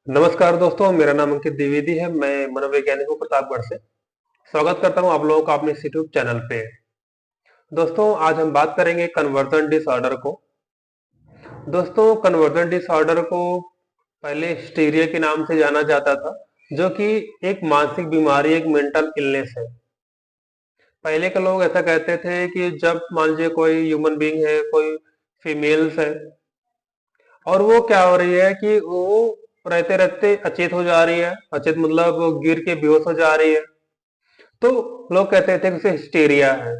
नमस्कार दोस्तों, मेरा नाम अंकित द्विवेदी है। मैं मनोवैज्ञानिक हूँ प्रतापगढ़ से। स्वागत करता हूँ आप लोगों का अपने इस यूट्यूब चैनल पे। दोस्तों, आज हम बात करेंगे कन्वर्जन डिसऑर्डर को। दोस्तों, कन्वर्जन डिसऑर्डर को पहले हिस्टीरिया के नाम से जाना जाता था, जो कि एक मानसिक बीमारी, एक मेंटल इलनेस है। पहले के लोग ऐसा कहते थे कि जब मान लीजिए कोई ह्यूमन बीइंग है, कोई फीमेल्स है, और वो क्या हो रही है कि वो रहते रहते अचेत हो जा रही है। अचेत मतलब वो गिर के बेहोश हो जा रही है, तो लोग कहते थे कि उसे हिस्टीरिया है।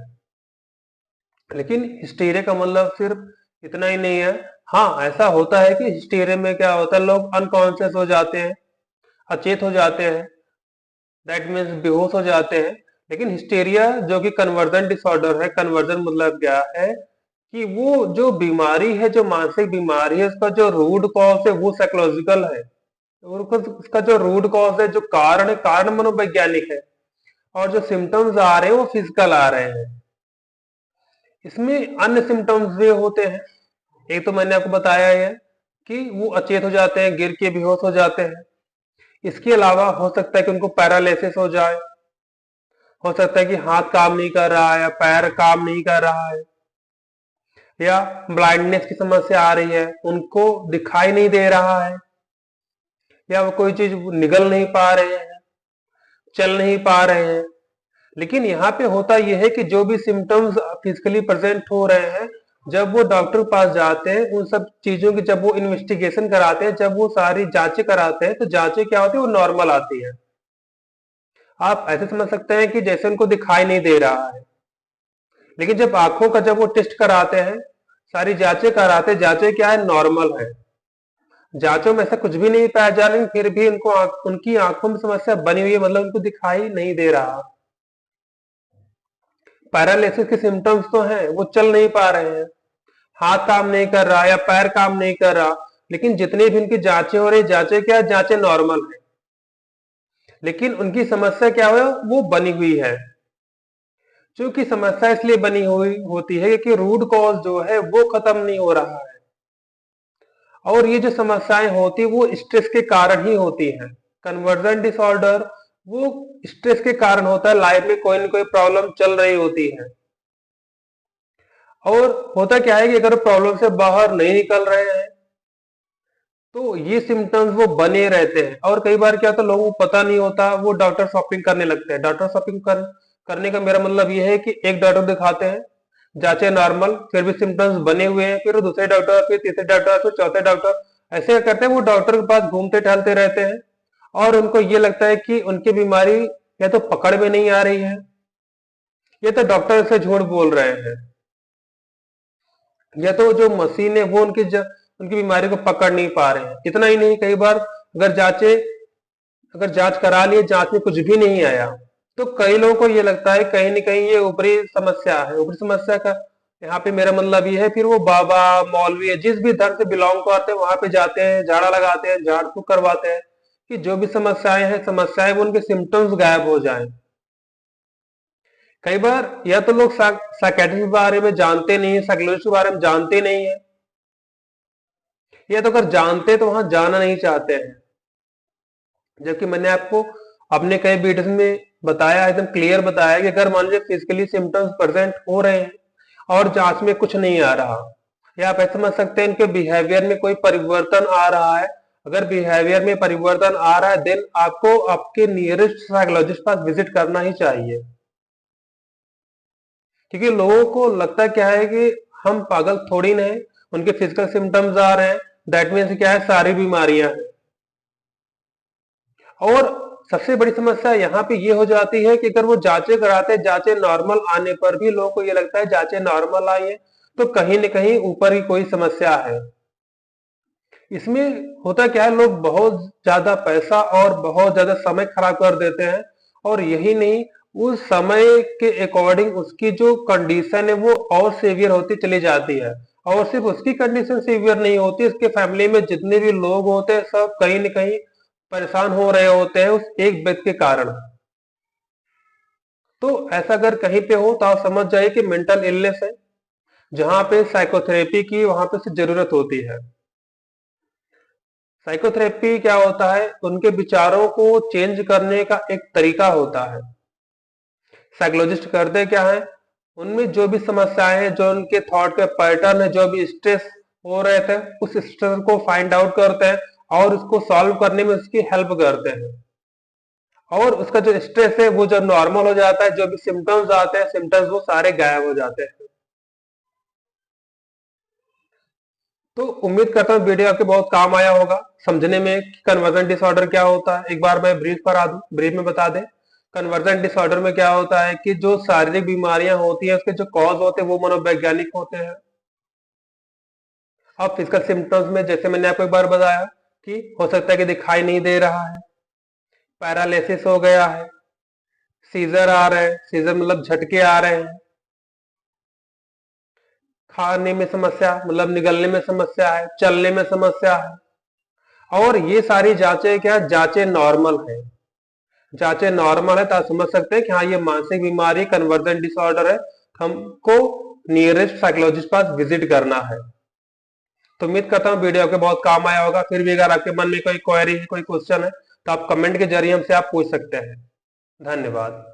लेकिन हिस्टीरिया का मतलब सिर्फ इतना ही नहीं है। हाँ, ऐसा होता है कि हिस्टीरिया में क्या होता है, लोग अनकॉन्शियस हो जाते हैं, अचेत हो जाते हैं, दैट मीन्स बेहोश हो जाते हैं। लेकिन हिस्टीरिया जो कि कन्वर्जन डिसऑर्डर है, कन्वर्जन मतलब क्या है कि वो जो बीमारी है, जो मानसिक बीमारी है, उसका जो रूट कॉज है वो साइकोलॉजिकल है। और उसका जो रूट कॉज है, जो कारण है, कारण मनोवैज्ञानिक है। और जो सिम्टम्स आ रहे हैं वो फिजिकल आ रहे हैं। इसमें अन्य सिम्टम्स भी होते हैं। एक तो मैंने आपको बताया है कि वो अचेत हो जाते हैं, गिर के बेहोश हो जाते हैं। इसके अलावा हो सकता है कि उनको पैरालिसिस हो जाए, हो सकता है कि हाथ काम नहीं कर रहा है या पैर काम नहीं कर रहा है, या ब्लाइंडनेस की समस्या आ रही है, उनको दिखाई नहीं दे रहा है, या वो कोई चीज निगल नहीं पा रहे हैं, चल नहीं पा रहे हैं। लेकिन यहाँ पे होता यह है कि जो भी सिम्टम्स फिजिकली प्रेजेंट हो रहे हैं, जब वो डॉक्टर के पास जाते हैं, उन सब चीजों की जब वो इन्वेस्टिगेशन कराते हैं, जब वो सारी जांचें कराते हैं, तो जांचें क्या होती है, वो नॉर्मल आती है। आप ऐसे समझ सकते हैं कि जैसे उनको दिखाई नहीं दे रहा है। लेकिन जब आंखों का जब वो टेस्ट कराते हैं, सारी जांचें कराते हैं, जांचें क्या है, नॉर्मल है। जांचों में ऐसा कुछ भी नहीं पाया जा रहा, फिर भी उनको उनकी आंखों में समस्या बनी हुई है, मतलब उनको दिखाई नहीं दे रहा। पैरालिसिस के सिम्टम्स तो हैं, वो चल नहीं पा रहे हैं, हाथ काम नहीं कर रहा या पैर काम नहीं कर रहा। लेकिन जितनी भी उनकी जांचें हो रही, जांचें क्या, जांचें नॉर्मल है। लेकिन उनकी समस्या क्या है, वो बनी हुई है। क्योंकि समस्या इसलिए बनी हुई होती है कि रूट कॉज जो है वो खत्म नहीं हो रहा है। और ये जो समस्याएं होती है वो स्ट्रेस के कारण ही होती है। कन्वर्जन डिसऑर्डर वो स्ट्रेस के कारण होता है। लाइफ में कोई ना कोई प्रॉब्लम चल रही होती है, और होता क्या है कि अगर प्रॉब्लम से बाहर नहीं निकल रहे हैं, तो ये सिम्टम्स वो बने रहते हैं। और कई बार क्या होता है, लोगों को पता नहीं होता, वो डॉक्टर शॉपिंग करने लगते हैं। डॉक्टर शॉपिंग करने का मेरा मतलब ये है कि एक डॉक्टर दिखाते हैं, जांचें नॉर्मल, फिर भी सिम्टम्स बने हुए हैं, फिर दूसरे डॉक्टर, फिर तीसरे डॉक्टर, फिर चौथे डॉक्टर। ऐसे क्या करते हैं, वो डॉक्टर के पास घूमते टहलते रहते हैं, और उनको ये लगता है कि उनकी बीमारी या तो पकड़ में नहीं आ रही है, या तो डॉक्टर से झूठ बोल रहे हैं, या तो जो मशीन है वो उनकी बीमारी को पकड़ नहीं पा रहे हैं। इतना ही नहीं, कई बार अगर जांच करा लिए, जांच में कुछ भी नहीं आया, तो कई लोगों को ये लगता है कहीं न कहीं ये ऊपरी समस्या है। ऊपरी समस्या का यहाँ पे मेरा मतलब ये है, फिर वो बाबा, मौलवी, जिस भी धर्म से बिलोंग करते हैं, वहां पे जाते हैं, झाड़ा लगाते हैं, झाड़ फूक करवाते हैं, कि जो भी समस्याएं हैं, समस्याएं वो उनके सिम्टम्स गायब हो जाएं। कई बार या तो लोग साइकेट्रिस्ट के बारे में जानते नहीं है, साइकोलॉजिस्ट के बारे में जानते नहीं है, या तो अगर जानते तो वहां जाना नहीं चाहते हैं। जबकि मैंने आपको अपने कई वीडियोस में बताया, एकदम क्लियर बताया कि अगर मान लीजिए फिजिकली सिम्टम्स प्रेजेंट हो रहे हैं और जांच में कुछ नहीं आ रहा, या आप ऐसे समझ सकते हैं इनके बिहेवियर में कोई परिवर्तन आ रहा है। अगर बिहेवियर में परिवर्तन आ रहा है, देन आपको आपके नियरेस्ट साइकोलॉजिस्ट पास विजिट करना ही चाहिए। क्योंकि लोगों को लगता क्या है कि हम पागल थोड़ी ना है, उनके फिजिकल सिम्टम्स आ रहे हैं, दैट मीन्स क्या है, सारी बीमारियां हैं। और सबसे बड़ी समस्या यहाँ पे ये हो जाती है कि अगर वो जांचें कराते हैं, जांचें नॉर्मल आने पर भी लोगों को ये लगता है जांचें नॉर्मल आई है, तो कहीं न कहीं ऊपर ही कोई समस्या है। इसमें होता क्या है, लोग बहुत ज्यादा पैसा और बहुत ज्यादा समय खराब कर देते हैं। और यही नहीं, उस समय के अकॉर्डिंग उसकी जो कंडीशन है वो और सीवियर होती चली जाती है। और सिर्फ उसकी कंडीशन सीवियर नहीं होती, उसके फैमिली में जितने भी लोग होते हैं, सब कहीं न कहीं परेशान हो रहे होते हैं उस एक व्यक्ति के कारण। तो ऐसा अगर कहीं पे हो तो आप समझ जाइए कि मेंटल इलनेस है, जहां पे साइकोथेरेपी की वहां पे से जरूरत होती है। साइकोथेरेपी क्या होता है, उनके विचारों को चेंज करने का एक तरीका होता है। साइकोलॉजिस्ट करते क्या है, उनमें जो भी समस्याएं हैं, जो उनके थॉट के पैटर्न है, जो भी स्ट्रेस हो रहे थे, उस स्ट्रेस को फाइंड आउट करते हैं और उसको सॉल्व करने में उसकी हेल्प करते हैं। और उसका जो स्ट्रेस है वो जब नॉर्मल हो जाता है, जो भी सिम्टम्स आते हैं, सिम्टम्स वो सारे गायब हो जाते हैं। तो उम्मीद करता हूँ वीडियो आपके बहुत काम आया होगा समझने में कि कन्वर्जन डिसऑर्डर क्या होता है। एक बार मैं ब्रीफ में बता दें। कन्वर्जन डिसऑर्डर में क्या होता है कि जो शारीरिक बीमारियां होती हैं उसके जो कॉज होते हैं वो मनोवैज्ञानिक होते हैं। अब फिजिकल सिम्टम्स में जैसे मैंने आपको एक बार बताया कि हो सकता है कि दिखाई नहीं दे रहा है, पैरालिसिस हो गया है, सीजर आ रहे हैं, सीजर मतलब झटके आ रहे हैं, खाने में समस्या मतलब निगलने में समस्या है, चलने में समस्या है। और ये सारी जांचें क्या, जांचें नॉर्मल है। जांचें नॉर्मल है तो आप समझ सकते हैं कि हाँ ये मानसिक बीमारी कन्वर्जन डिसऑर्डर है, हमको नियरेस्ट साइकोलॉजिस्ट पास विजिट करना है। तो उम्मीद करता हूँ वीडियो आपके बहुत काम आया होगा। फिर भी अगर आपके मन में कोई क्वेरी है, कोई क्वेश्चन है, तो आप कमेंट के जरिए हमसे आप पूछ सकते हैं। धन्यवाद।